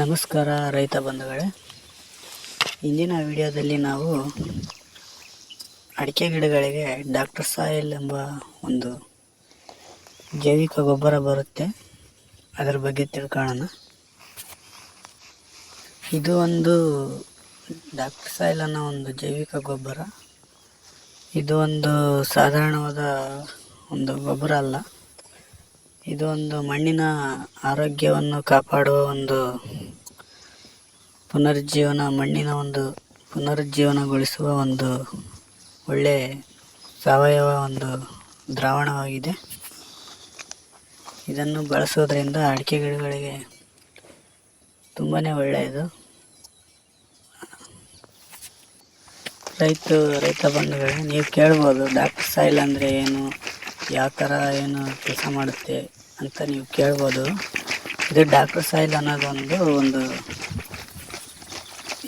ನಮಸ್ಕಾರ ರೈತ ಬಂಧುಗಳೇ. ಇಂದಿನ ವಿಡಿಯೋದಲ್ಲಿ ನಾವು ಅಡಿಕೆ ಗಿಡಗಳಿಗೆ ಡಾಕ್ಟರ್ ಸಾಯಿಲ್ ಎಂಬ ಒಂದು ಜೈವಿಕ ಗೊಬ್ಬರ ಬರುತ್ತೆ, ಅದರ ಬಗ್ಗೆ ತಿಳ್ಕೊಳ್ಳೋಣ. ಇದು ಒಂದು ಡಾಕ್ಟರ್ ಸಾಯಿಲ್ ಅನ್ನೋ ಒಂದು ಜೈವಿಕ ಗೊಬ್ಬರ. ಇದು ಒಂದು ಸಾಧಾರಣವಾದ ಒಂದು ಗೊಬ್ಬರ ಅಲ್ಲ. ಇದು ಒಂದು ಮಣ್ಣಿನ ಆರೋಗ್ಯವನ್ನು ಕಾಪಾಡುವ ಒಂದು ಪುನರುಜ್ಜೀವನಗೊಳಿಸುವ ಒಂದು ಒಳ್ಳೆ ಸಾವಯವ ಒಂದು ದ್ರಾವಣವಾಗಿದೆ. ಇದನ್ನು ಬಳಸೋದ್ರಿಂದ ಅಡಿಕೆ ಗಿಡಗಳಿಗೆ ತುಂಬಾ ಒಳ್ಳೆಯದು. ರೈತ ಬಂಧುಗಳೇ, ನೀವು ಕೇಳ್ಬೋದು ಡಾಕ್ಟರ್ ಸಾಯಿಲ್ ಅಂದರೆ ಏನು, ಯಾವ ಥರ ಏನು ಕೆಲಸ ಮಾಡುತ್ತೆ ಅಂತ ನೀವು ಕೇಳ್ಬೋದು. ಇದು ಡಾಕ್ಟರ್ ಸಾಯಿಲ್ ಅನ್ನೋದೊಂದು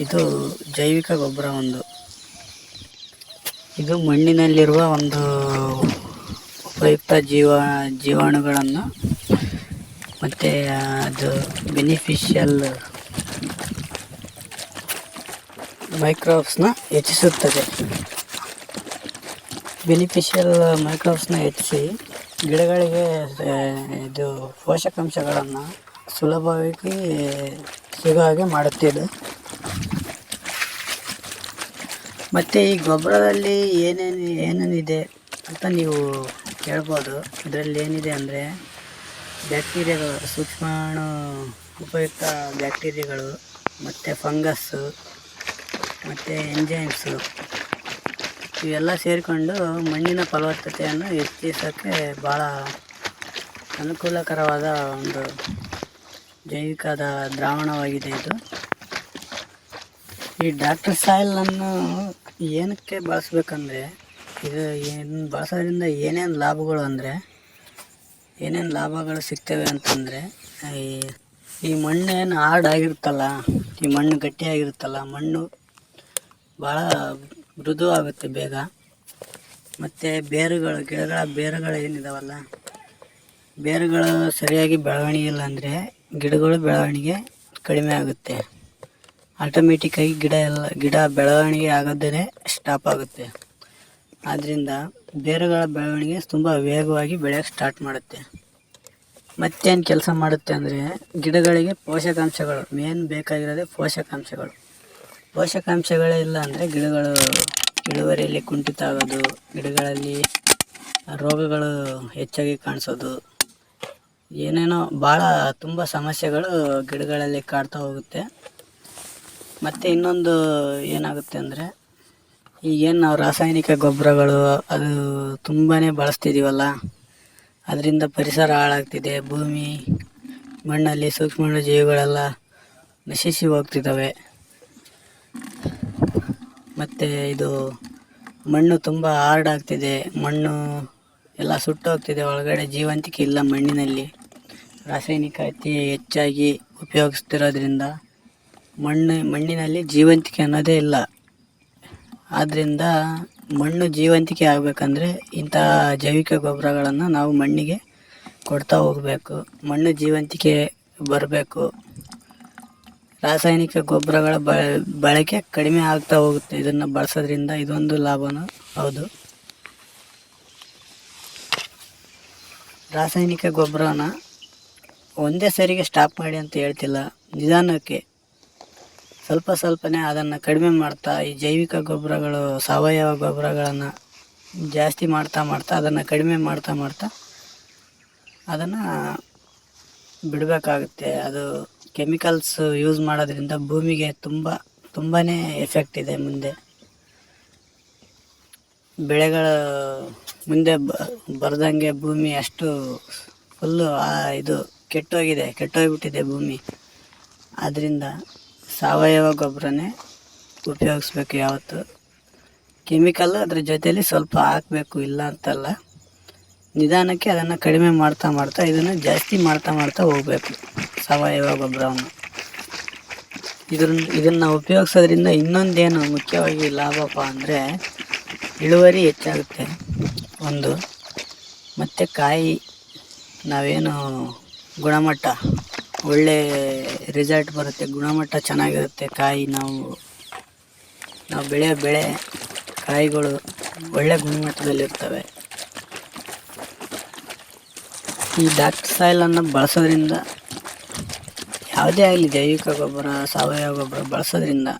ಇದು ಜೈವಿಕ ಗೊಬ್ಬರ. ಇದು ಮಣ್ಣಿನಲ್ಲಿರುವ ಒಂದು ಉಪಯುಕ್ತ ಜೀವಾಣುಗಳನ್ನು ಮತ್ತು ಅದು ಬೆನಿಫಿಷಿಯಲ್ ಮೈಕ್ರೋಬ್ಸ್ನ ಹೆಚ್ಚಿಸುತ್ತದೆ. ಹೆಚ್ಚಿಸಿ ಗಿಡಗಳಿಗೆ ಇದು ಪೋಷಕಾಂಶಗಳನ್ನು ಸುಲಭವಾಗಿ ಸಿಗೋ ಹಾಗೆ ಮಾಡುತ್ತಿದೆ. ಮತ್ತು ಈ ಗೊಬ್ಬರದಲ್ಲಿ ಏನೇನಿದೆ ಅಂತ ನೀವು ಕೇಳ್ಬೋದು. ಇದರಲ್ಲಿ ಏನಿದೆ ಅಂದರೆ ಬ್ಯಾಕ್ಟೀರಿಯಾಗಳು, ಸೂಕ್ಷ್ಮಾಣು ಉಪಯುಕ್ತ ಬ್ಯಾಕ್ಟೀರಿಯಾಗಳು, ಮತ್ತು ಫಂಗಸ್ಸು, ಮತ್ತು ಎಂಜೈಮ್ಸು, ಇವೆಲ್ಲ ಸೇರಿಕೊಂಡು ಮಣ್ಣಿನ ಫಲವತ್ತತೆಯನ್ನು ಹೆಚ್ಚಿಸೋಕ್ಕೆ ಭಾಳ ಅನುಕೂಲಕರವಾದ ಒಂದು ಜೈವಿಕದ ದ್ರಾವಣವಾಗಿದೆ ಇದು. ಈ ಡಾಕ್ಟರ್ ಸಾಯಿಲನ್ನು ಏನಕ್ಕೆ ಬಳಸ್ಬೇಕಂದ್ರೆ, ಬಳಸೋದ್ರಿಂದ ಏನೇನು ಲಾಭಗಳು ಸಿಗ್ತವೆ ಅಂತಂದರೆ, ಈ ಮಣ್ಣೇನು ಹಾರ್ಡ್ ಆಗಿರುತ್ತಲ್ಲ, ಈ ಮಣ್ಣು ಗಟ್ಟಿಯಾಗಿರುತ್ತಲ್ಲ, ಮಣ್ಣು ಭಾಳ ಮೃದು ಆಗುತ್ತೆ ಬೇಗ. ಮತ್ತು ಗಿಡಗಳ ಬೇರುಗಳು ಏನಿದಾವಲ್ಲ, ಬೇರುಗಳು ಸರಿಯಾಗಿ ಬೆಳವಣಿಗೆ ಇಲ್ಲ ಅಂದರೆ ಗಿಡಗಳ ಬೆಳವಣಿಗೆ ಕಡಿಮೆ ಆಗುತ್ತೆ. ಆಟೋಮೆಟಿಕ್ಕಾಗಿ ಗಿಡ ಬೆಳವಣಿಗೆ ಆಗೋದೇ ಸ್ಟಾಪ್ ಆಗುತ್ತೆ. ಆದ್ದರಿಂದ ಬೇರುಗಳ ಬೆಳವಣಿಗೆ ತುಂಬ ವೇಗವಾಗಿ ಬೆಳೆಯೋಕ್ಕೆ ಸ್ಟಾರ್ಟ್ ಮಾಡುತ್ತೆ. ಮತ್ತೇನು ಕೆಲಸ ಮಾಡುತ್ತೆ ಅಂದರೆ, ಗಿಡಗಳಿಗೆ ಪೋಷಕಾಂಶಗಳು ಮೇನ್ ಬೇಕಾಗಿರೋದೇ ಪೋಷಕಾಂಶಗಳೇ ಇಲ್ಲ ಅಂದರೆ ಗಿಡಗಳು ಇಳುವರಿಯಲ್ಲಿ ಕುಂಠಿತ ಆಗೋದು, ಗಿಡಗಳಲ್ಲಿ ರೋಗಗಳು ಹೆಚ್ಚಾಗಿ ಕಾಣಿಸೋದು, ಏನೇನೋ ಭಾಳ ತುಂಬ ಸಮಸ್ಯೆಗಳು ಗಿಡಗಳಲ್ಲಿ ಕಾಡ್ತಾ ಹೋಗುತ್ತೆ. ಮತ್ತು ಇನ್ನೊಂದು ಏನಾಗುತ್ತೆ ಅಂದರೆ, ಈಗೇನು ನಾವು ರಾಸಾಯನಿಕ ಗೊಬ್ಬರಗಳು ಅದು ತುಂಬಾ ಬಳಸ್ತಿದ್ದೀವಲ್ಲ, ಅದರಿಂದ ಪರಿಸರ ಹಾಳಾಗ್ತಿದೆ. ಭೂಮಿ, ಮಣ್ಣಲ್ಲಿ ಸೂಕ್ಷ್ಮ ಜೀವಿಗಳೆಲ್ಲ ನಶಿಸಿ ಹೋಗ್ತಿದ್ದಾವೆ. ಮತ್ತು ಇದು ಮಣ್ಣು ತುಂಬ ಹಾರ್ಡ್ ಆಗ್ತಿದೆ, ಮಣ್ಣು ಎಲ್ಲ ಸುಟ್ಟೋಗ್ತಿದೆ, ಒಳಗಡೆ ಜೀವಂತಿಕೆ ಇಲ್ಲ ಮಣ್ಣಿನಲ್ಲಿ. ರಾಸಾಯನಿಕ ಅತಿ ಹೆಚ್ಚಾಗಿ ಉಪಯೋಗಿಸ್ತಿರೋದ್ರಿಂದ ಮಣ್ಣಿನಲ್ಲಿ ಜೀವಂತಿಕೆ ಅನ್ನೋದೇ ಇಲ್ಲ. ಆದ್ದರಿಂದ ಮಣ್ಣು ಜೀವಂತಿಕೆ ಆಗಬೇಕಂದ್ರೆ ಇಂಥ ಜೈವಿಕ ಗೊಬ್ಬರಗಳನ್ನು ನಾವು ಮಣ್ಣಿಗೆ ಕೊಡ್ತಾ ಹೋಗಬೇಕು. ಮಣ್ಣು ಜೀವಂತಿಕೆ ಬರಬೇಕು. ರಾಸಾಯನಿಕ ಗೊಬ್ಬರಗಳ ಬಳಕೆ ಕಡಿಮೆ ಆಗ್ತಾ ಹೋಗುತ್ತೆ ಇದನ್ನು ಬಳಸೋದ್ರಿಂದ. ಇದೊಂದು ಲಾಭನೂ ಹೌದು. ರಾಸಾಯನಿಕ ಗೊಬ್ಬರನ ಒಂದೇ ಸರಿಗೆ ಸ್ಟಾಪ್ ಮಾಡಿ ಅಂತ ಹೇಳ್ತಿಲ್ಲ, ನಿಧಾನಕ್ಕೆ ಸ್ವಲ್ಪನೇ ಅದನ್ನು ಕಡಿಮೆ ಮಾಡ್ತಾ, ಈ ಜೈವಿಕ ಗೊಬ್ಬರಗಳು, ಸಾವಯವ ಗೊಬ್ಬರಗಳನ್ನು ಜಾಸ್ತಿ ಮಾಡ್ತಾ ಅದನ್ನು ಕಡಿಮೆ ಮಾಡ್ತಾ ಅದನ್ನು ಬಿಡಬೇಕಾಗುತ್ತೆ. ಅದು ಕೆಮಿಕಲ್ಸ್ ಯೂಸ್ ಮಾಡೋದ್ರಿಂದ ಭೂಮಿಗೆ ತುಂಬಾ ಎಫೆಕ್ಟ್ ಇದೆ. ಮುಂದೆ ಬೆಳೆಗಳ ಮುಂದೆ ಬರ್ದಂಗೆ ಭೂಮಿ ಅಷ್ಟು ಫುಲ್ಲು ಇದು ಕೆಟ್ಟೋಗ್ಬಿಟ್ಟಿದೆ ಭೂಮಿ. ಆದ್ದರಿಂದ ಸಾವಯವ ಗೊಬ್ಬರನೇ ಉಪಯೋಗಿಸ್ಬೇಕು ಯಾವತ್ತು. ಕೆಮಿಕಲ್ ಅದ್ರ ಜೊತೆಯಲ್ಲಿ ಸ್ವಲ್ಪ ಹಾಕಬೇಕು, ಇಲ್ಲ ಅಂತಲ್ಲ. ನಿಧಾನಕ್ಕೆ ಅದನ್ನು ಕಡಿಮೆ ಮಾಡ್ತಾ ಇದನ್ನು ಜಾಸ್ತಿ ಮಾಡ್ತಾ ಹೋಗಬೇಕು ಸಾವಯವ ಗೊಬ್ಬರವನ್ನು. ಇದನ್ನು ಉಪಯೋಗಿಸೋದ್ರಿಂದ ಇನ್ನೊಂದೇನು ಮುಖ್ಯವಾಗಿ ಲಾಭಪ್ಪ ಅಂದರೆ, ಇಳುವರಿ ಹೆಚ್ಚಾಗುತ್ತೆ ಒಂದು, ಮತ್ತು ಕಾಯಿ ನಾವೇನು ಗುಣಮಟ್ಟ ಒಳ್ಳೆ ರಿಸಲ್ಟ್ ಬರುತ್ತೆ, ಗುಣಮಟ್ಟ ಚೆನ್ನಾಗಿರುತ್ತೆ. ಕಾಯಿ ನಾವು ಬೆಳೆಯೋ ಬೆಳೆ ಕಾಯಿಗಳು ಒಳ್ಳೆ ಗುಣಮಟ್ಟದಲ್ಲಿರ್ತವೆ. ಈ ಡಾಕ್ಟರ್ ಸಾಯಿಲನ್ನು ಬಳಸೋದ್ರಿಂದ, ಯಾವುದೇ ಆಗಲಿ ಜೈವಿಕ ಗೊಬ್ಬರ ಸಾವಯವ ಗೊಬ್ಬರ ಬಳಸೋದ್ರಿಂದ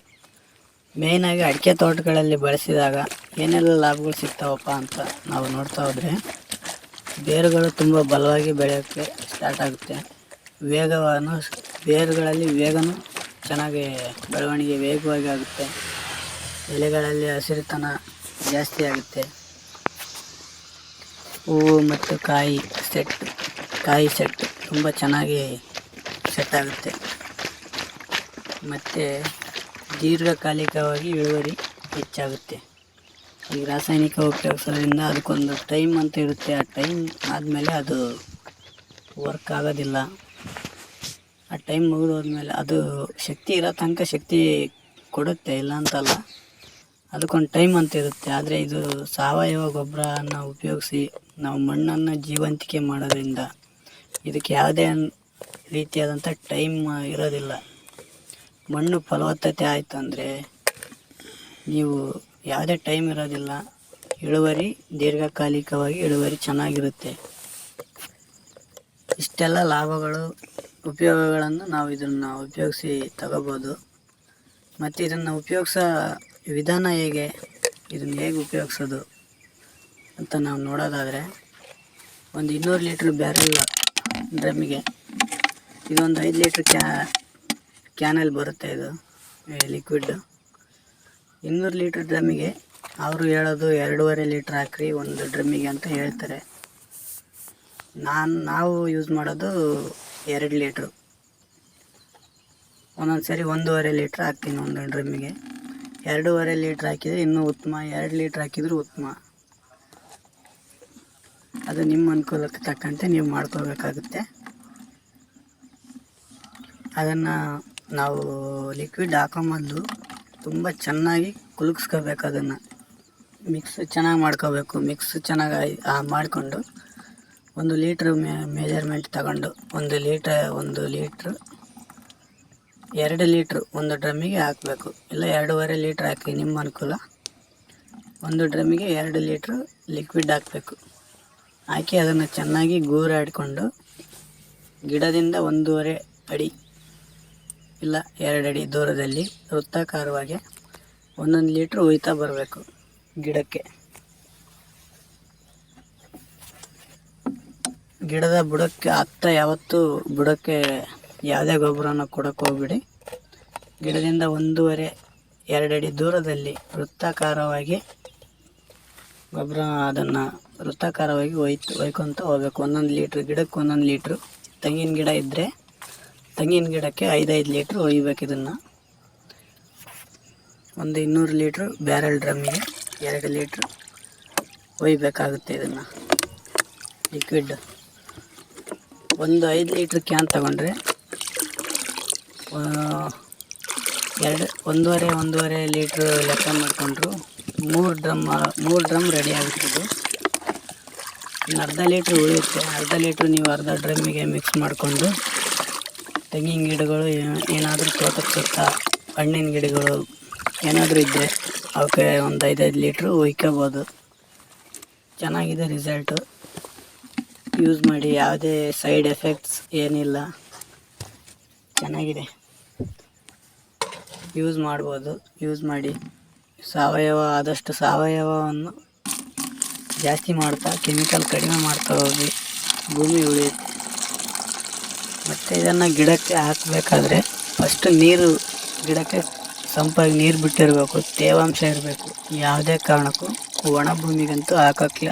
ಮೇಯ್ನಾಗಿ ಅಡಿಕೆ ತೋಟಗಳಲ್ಲಿ ಬಳಸಿದಾಗ ಏನೆಲ್ಲ ಲಾಭಗಳು ಸಿಗ್ತಾವಪ್ಪ ಅಂತ ನಾವು ನೋಡ್ತಾ ಹೋದರೆ, ಬೇರುಗಳು ತುಂಬ ಬಲವಾಗಿ ಬೆಳೆಯೋಕ್ಕೆ ಸ್ಟಾರ್ಟ್ ಆಗುತ್ತೆ. ಬೇರುಗಳಲ್ಲಿ ವೇಗನೂ ಚೆನ್ನಾಗಿ ಬೆಳವಣಿಗೆ ವೇಗವಾಗಿ ಆಗುತ್ತೆ. ಎಲೆಗಳಲ್ಲಿ ಹಸಿರುತನ ಜಾಸ್ತಿ ಆಗುತ್ತೆ. ಹೂವು ಮತ್ತು ಕಾಯಿ ಸೆಟ್ ತುಂಬ ಚೆನ್ನಾಗಿ ಸೆಟ್ ಆಗುತ್ತೆ. ಮತ್ತು ದೀರ್ಘಕಾಲಿಕವಾಗಿ ಇಳುವರಿ ಹೆಚ್ಚಾಗುತ್ತೆ. ಈ ರಾಸಾಯನಿಕ ಉಪಯೋಗಿಸೋದ್ರಿಂದ ಅದಕ್ಕೊಂದು ಟೈಮ್ ಅಂತ ಇರುತ್ತೆ. ಆ ಟೈಮ್ ಆದಮೇಲೆ ಅದು ವರ್ಕ್ ಆಗೋದಿಲ್ಲ. ಆ ಟೈಮ್ ಮುಗಿದೋದ್ಮೇಲೆ ಅದು ಶಕ್ತಿ ಇರೋ ತನಕ ಶಕ್ತಿ ಕೊಡುತ್ತೆ, ಇಲ್ಲ ಅಂತಲ್ಲ, ಅದಕ್ಕೊಂದು ಟೈಮ್ ಅಂತ ಇರುತ್ತೆ. ಆದರೆ ಇದು ಸಾವಯವ ಗೊಬ್ಬರನ ಉಪಯೋಗಿಸಿ ನಾವು ಮಣ್ಣನ್ನು ಜೀವಂತಿಕೆ ಮಾಡೋದ್ರಿಂದ ಇದಕ್ಕೆ ಯಾವುದೇ ರೀತಿಯಾದಂಥ ಟೈಮ್ ಇರೋದಿಲ್ಲ. ಮಣ್ಣು ಫಲವತ್ತತೆ ಆಯಿತು ಅಂದರೆ ನೀವು ಯಾವುದೇ ಟೈಮ್ ಇರೋದಿಲ್ಲ. ಇಳುವರಿ ದೀರ್ಘಕಾಲಿಕವಾಗಿ ಇಳುವರಿ ಚೆನ್ನಾಗಿರುತ್ತೆ. ಇಷ್ಟೆಲ್ಲ ಲಾಭಗಳು, ಉಪಯೋಗಗಳನ್ನು ನಾವು ಇದನ್ನು ಉಪಯೋಗಿಸಿ ತಗೋಬೋದು. ಮತ್ತು ಇದನ್ನು ಉಪಯೋಗಿಸೋ ವಿಧಾನ ಹೇಗೆ, ಇದನ್ನು ಹೇಗೆ ಉಪಯೋಗಿಸೋದು ಅಂತ ನಾವು ನೋಡೋದಾದರೆ, ಒಂದು 200 ಲೀಟ್ರ್ ಬ್ಯಾರೆಲ್ ಡ್ರಮ್ಮಿಗೆ ಇದೊಂದು 5 ಲೀಟ್ರ್ ಕ್ಯಾನಲ್ಲಿ ಬರುತ್ತೆ. ಇದು ಲಿಕ್ವಿಡ್ 200 ಲೀಟ್ರ್ ಡ್ರಮ್ಮಿಗೆ ಅವರು ಹೇಳೋದು 2.5 ಲೀಟ್ರ್ ಹಾಕ್ರಿ ಒಂದು ಡ್ರಮ್ಮಿಗೆ ಅಂತ ಹೇಳ್ತಾರೆ. ನಾವು ಯೂಸ್ ಮಾಡೋದು 2 ಲೀಟ್ರು, ಒಂದೊಂದು ಸರಿ 1.5 ಲೀಟ್ರ್ ಹಾಕ್ತೀನಿ ಒಂದು ಡ್ರಮ್ಮಿಗೆ. 2.5 ಲೀಟ್ರ್ ಹಾಕಿದರೆ ಇನ್ನೂ ಉತ್ತಮ, 2 ಲೀಟ್ರ್ ಹಾಕಿದರೂ ಉತ್ತಮ. ಅದು ನಿಮ್ಮ ಅನುಕೂಲಕ್ಕೆ ತಕ್ಕಂತೆ ನೀವು ಮಾಡ್ಕೋಬೇಕಾಗುತ್ತೆ. ಅದನ್ನು ನಾವು ಲಿಕ್ವಿಡ್ ಹಾಕೋ ಮೊದಲು ತುಂಬ ಚೆನ್ನಾಗಿ ಕುಲುಕ್ಸ್ಕೋಬೇಕು. ಅದನ್ನು ಮಿಕ್ಸ್ ಚೆನ್ನಾಗಿ ಮಾಡ್ಕೋಬೇಕು. ಮಿಕ್ಸ್ ಚೆನ್ನಾಗಿ ಮಾಡಿಕೊಂಡು 1 ಲೀಟ್ರ್ ಮೆಜರ್ಮೆಂಟ್ ತಗೊಂಡು 1 ಲೀಟ್ರ್ 2 ಲೀಟ್ರ್ ಒಂದು ಡ್ರಮ್ಮಿಗೆ ಹಾಕಬೇಕು. ಇಲ್ಲ 2.5 ಲೀಟ್ರ್ ಹಾಕಿ, ನಿಮ್ಮ ಅನುಕೂಲ. ಒಂದು ಡ್ರಮ್ಮಿಗೆ 2 ಲೀಟ್ರ್ ಲಿಕ್ವಿಡ್ ಹಾಕಬೇಕು. ಹಾಕಿ ಅದನ್ನು ಚೆನ್ನಾಗಿ ಗೂರಾಡಿಕೊಂಡು ಗಿಡದಿಂದ 1.5 ಅಡಿ ಇಲ್ಲ 2 ಅಡಿ ದೂರದಲ್ಲಿ ವೃತ್ತಾಕಾರವಾಗಿ 1 ಲೀಟ್ರ್ ಒಯ್ತಾ ಬರಬೇಕು ಗಿಡಕ್ಕೆ. ಗಿಡದ ಬುಡಕ್ಕೆ ಯಾವತ್ತೂ ಬುಡಕ್ಕೆ ಯಾವುದೇ ಗೊಬ್ಬರನ ಕೊಡೋಕ್ಕೆ ಹೋಗ್ಬಿಡಿ. ಗಿಡದಿಂದ 1.5-2 ಅಡಿ ದೂರದಲ್ಲಿ ವೃತ್ತಾಕಾರವಾಗಿ ಗೊಬ್ಬರ ಅದನ್ನು ವೃತ್ತಾಕಾರವಾಗಿ ಒಯ್ಕೊತ ಹೋಗ್ಬೇಕು. 1 ಲೀಟ್ರ್ ಗಿಡಕ್ಕೆ 1 ಲೀಟ್ರು. ತೆಂಗಿನ ಗಿಡ ಇದ್ದರೆ ತೆಂಗಿನ ಗಿಡಕ್ಕೆ 5 ಲೀಟ್ರ್ ಒಯ್ಬೇಕು. ಇದನ್ನು ಒಂದು 200 ಲೀಟ್ರ್ ಬ್ಯಾರೆಲ್ ಡ್ರಮ್ಮಿಗೆ 2 ಲೀಟ್ರ್ ಒಯ್ಬೇಕಾಗುತ್ತೆ. ಇದನ್ನು ಲಿಕ್ವಿಡ್ ಒಂದು 5 ಲೀಟ್ರ್ ಕ್ಯಾನ್ ತಗೊಂಡ್ರೆ 1.5 ಲೀಟ್ರ್ ಲೆಕ್ಕ ಮಾಡಿಕೊಂಡ್ರು 3 ಡ್ರಮ್ ರೆಡಿ ಆಗುತ್ತಿದ್ದು. ಇನ್ನು ಅರ್ಧ ಲೀಟ್ರ್ ಉಳಿಯುತ್ತೆ. ಅರ್ಧ ಲೀಟ್ರ್ ನೀವು ಅರ್ಧ ಡ್ರಮ್ಮಿಗೆ ಮಿಕ್ಸ್ ಮಾಡಿಕೊಂಡು ತೆಂಗಿನ ಗಿಡಗಳು ಏನಾದರೂ ತೋಟದ ಸುತ್ತ ಹಣ್ಣಿನ ಗಿಡಗಳು ಏನಾದರೂ ಇದ್ದರೆ ಅವಕ್ಕೆ ಒಂದು 5 ಲೀಟ್ರ್ ಒಯ್ಕೋಬೋದು. ಚೆನ್ನಾಗಿದೆ ರಿಸಲ್ಟು. ಯೂಸ್ ಮಾಡಿ, ಯಾವುದೇ ಸೈಡ್ ಎಫೆಕ್ಟ್ಸ್ ಏನಿಲ್ಲ, ಚೆನ್ನಾಗಿದೆ. ಯೂಸ್ ಮಾಡ್ಬೋದು. ಯೂಸ್ ಮಾಡಿ. ಆದಷ್ಟು ಸಾವಯವವನ್ನು ಜಾಸ್ತಿ ಮಾಡ್ತಾ ಕೆಮಿಕಲ್ ಕಡಿಮೆ ಮಾಡ್ತಾ ಹೋಗಿ ಭೂಮಿ ಉಳಿಯುತ್ತೆ. ಮತ್ತು ಇದನ್ನು ಗಿಡಕ್ಕೆ ಹಾಕಬೇಕಾದ್ರೆ ಫಸ್ಟ್ ಗಿಡಕ್ಕೆ ಸಂಪಾಗಿ ನೀರು ಬಿಟ್ಟಿರಬೇಕು, ತೇವಾಂಶ ಇರಬೇಕು. ಯಾವುದೇ ಕಾರಣಕ್ಕೂ ಒಣ ಭೂಮಿಗಂತೂ ಹಾಕಕ್ಕೆ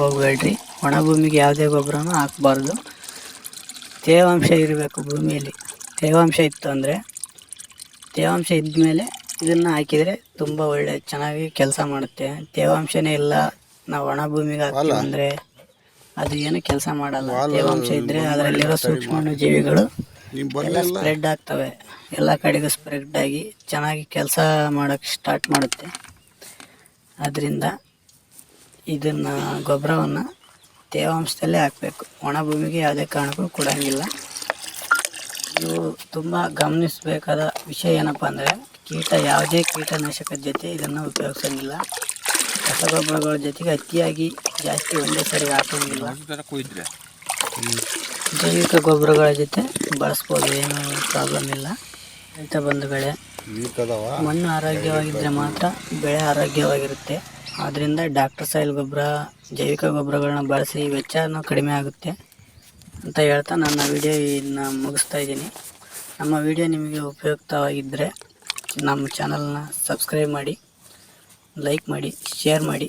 ಹೋಗಬೇಡ್ರಿ. ಒಣ ಭೂಮಿಗೆ ಯಾವುದೇ ಗೊಬ್ಬರನೂ ಹಾಕಬಾರ್ದು. ತೇವಾಂಶ ಇರಬೇಕು ಭೂಮಿಯಲ್ಲಿ. ತೇವಾಂಶ ಇತ್ತು ಅಂದರೆ, ತೇವಾಂಶ ಇದ್ಮೇಲೆ ಇದನ್ನು ಹಾಕಿದರೆ ತುಂಬ ಚೆನ್ನಾಗಿ ಕೆಲಸ ಮಾಡುತ್ತೆ. ತೇವಾಂಶನೇ ಇಲ್ಲ, ನಾವು ಒಣ ಭೂಮಿಗೆ ಹಾಕ್ತೀವಿ ಅಂದರೆ ಅದು ಏನು ಕೆಲಸ ಮಾಡಲ್ಲ. ತೇವಾಂಶ ಇದ್ದರೆ ಅದರಲ್ಲಿರೋ ಸೂಕ್ಷ್ಮಾಣು ಜೀವಿಗಳು ಎಲ್ಲ ಸ್ಪ್ರೆಡ್ ಆಗ್ತವೆ, ಎಲ್ಲ ಕಡೆಗೂ ಸ್ಪ್ರೆಡ್ ಆಗಿ ಚೆನ್ನಾಗಿ ಕೆಲಸ ಮಾಡೋಕ್ಕೆ ಸ್ಟಾರ್ಟ್ ಮಾಡುತ್ತೆ. ಆದ್ದರಿಂದ ಇದನ್ನು ಗೊಬ್ಬರವನ್ನು ತೇವಾಂಶದಲ್ಲೇ ಹಾಕಬೇಕು. ಒಣ ಭೂಮಿಗೆ ಯಾವುದೇ ಕಾರಣಕ್ಕೂ ಕೊಡೋಂಗಿಲ್ಲ. ಇವು ತುಂಬ ಗಮನಿಸಬೇಕಾದ ವಿಷಯ ಏನಪ್ಪ ಅಂದರೆ ಯಾವುದೇ ಕೀಟನಾಶಕದ ಜೊತೆ ಇದನ್ನು ಉಪಯೋಗಿಸೋಂಗಿಲ್ಲ. ರಸಗೊಬ್ಬರಗಳ ಜೊತೆಗೆ ಅತಿಯಾಗಿ ಜಾಸ್ತಿ ಒಂದೇ ಸರಿ ಹಾಕೋಂಗಿಲ್ಲ. ಜೈವಿಕ ಗೊಬ್ಬರಗಳ ಜೊತೆ ಬಳಸ್ಬೋದು, ಏನೂ ಪ್ರಾಬ್ಲಮ್ ಇಲ್ಲ. ರೈತ ಬಂಧುಗಳೇ, ಮಣ್ಣು ಆರೋಗ್ಯವಾಗಿದ್ದರೆ ಮಾತ್ರ ಬೆಳೆ ಆರೋಗ್ಯವಾಗಿರುತ್ತೆ. ಆದ್ದರಿಂದ ಡಾಕ್ಟರ್ ಸಾಯಿಲ್ ಗೊಬ್ಬರ, ಜೈವಿಕ ಗೊಬ್ಬರಗಳನ್ನ ಬಳಸಿ ವೆಚ್ಚನೂ ಕಡಿಮೆ ಆಗುತ್ತೆ ಅಂತ ಹೇಳ್ತಾ ನನ್ನ ವಿಡಿಯೋನ ಮುಗಿಸ್ತಾ ಇದ್ದೀನಿ. ನಮ್ಮ ವಿಡಿಯೋ ನಿಮಗೆ ಉಪಯುಕ್ತವಾಗಿದ್ದರೆ ನಮ್ಮ ಚಾನಲ್ನ ಸಬ್ಸ್ಕ್ರೈಬ್ ಮಾಡಿ, ಲೈಕ್ ಮಾಡಿ, ಶೇರ್ ಮಾಡಿ,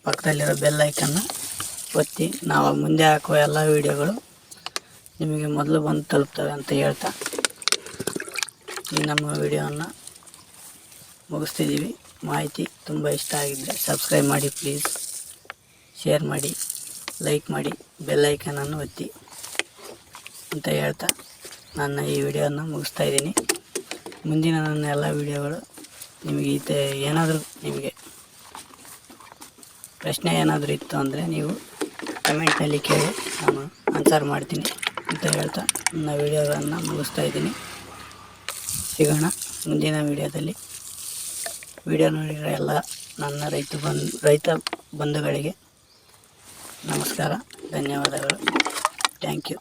ಪಕ್ಕದಲ್ಲಿರೋ ಬೆಲ್ ಐಕನ್ನ ಒತ್ತಿ. ನಾವು ಮುಂದೆ ಹಾಕುವ ಎಲ್ಲ ವಿಡಿಯೋಗಳು ನಿಮಗೆ ಮೊದಲು ಬಂದು ತಲುಪ್ತವೆ ಅಂತ ಹೇಳ್ತಾ ಈ ನಮ್ಮ ವಿಡಿಯೋವನ್ನು ಮುಗಿಸ್ತಿದ್ದೀವಿ. ಮಾಹಿತಿ ತುಂಬ ಇಷ್ಟ ಆಗಿದ್ದರೆ ಸಬ್ಸ್ಕ್ರೈಬ್ ಮಾಡಿ ಪ್ಲೀಸ್, ಶೇರ್ ಮಾಡಿ, ಲೈಕ್ ಮಾಡಿ, ಬೆಲ್ ಐಕನನ್ನು ಒತ್ತಿ ಅಂತ ಹೇಳ್ತಾ ನನ್ನ ಈ ವಿಡಿಯೋನ ಮುಗಿಸ್ತಾ ಇದ್ದೀನಿ. ಮುಂದಿನ ನನ್ನ ಎಲ್ಲ ವಿಡಿಯೋಗಳು ನಿಮಗೆ ಏನಾದರೂ ನಿಮಗೆ ಪ್ರಶ್ನೆ ಏನಾದರೂ ಇತ್ತು ಅಂದರೆ ನೀವು ಕಮೆಂಟ್ನಲ್ಲಿ ಕೇಳಿ, ನಾನು ಆನ್ಸರ್ ಮಾಡ್ತೀನಿ ಅಂತ ಹೇಳ್ತಾ ನನ್ನ ವಿಡಿಯೋಗಳನ್ನು ಮುಗಿಸ್ತಾ ಇದ್ದೀನಿ. ಸಿಗೋಣ ಮುಂದಿನ ವಿಡಿಯೋದಲ್ಲಿ. ವಿಡಿಯೋ ನೋಡಿರೋ ಎಲ್ಲ ನನ್ನ ರೈತ ಬಂಧುಗಳಿಗೆ ನಮಸ್ಕಾರ, ಧನ್ಯವಾದಗಳು, ಥ್ಯಾಂಕ್ ಯು.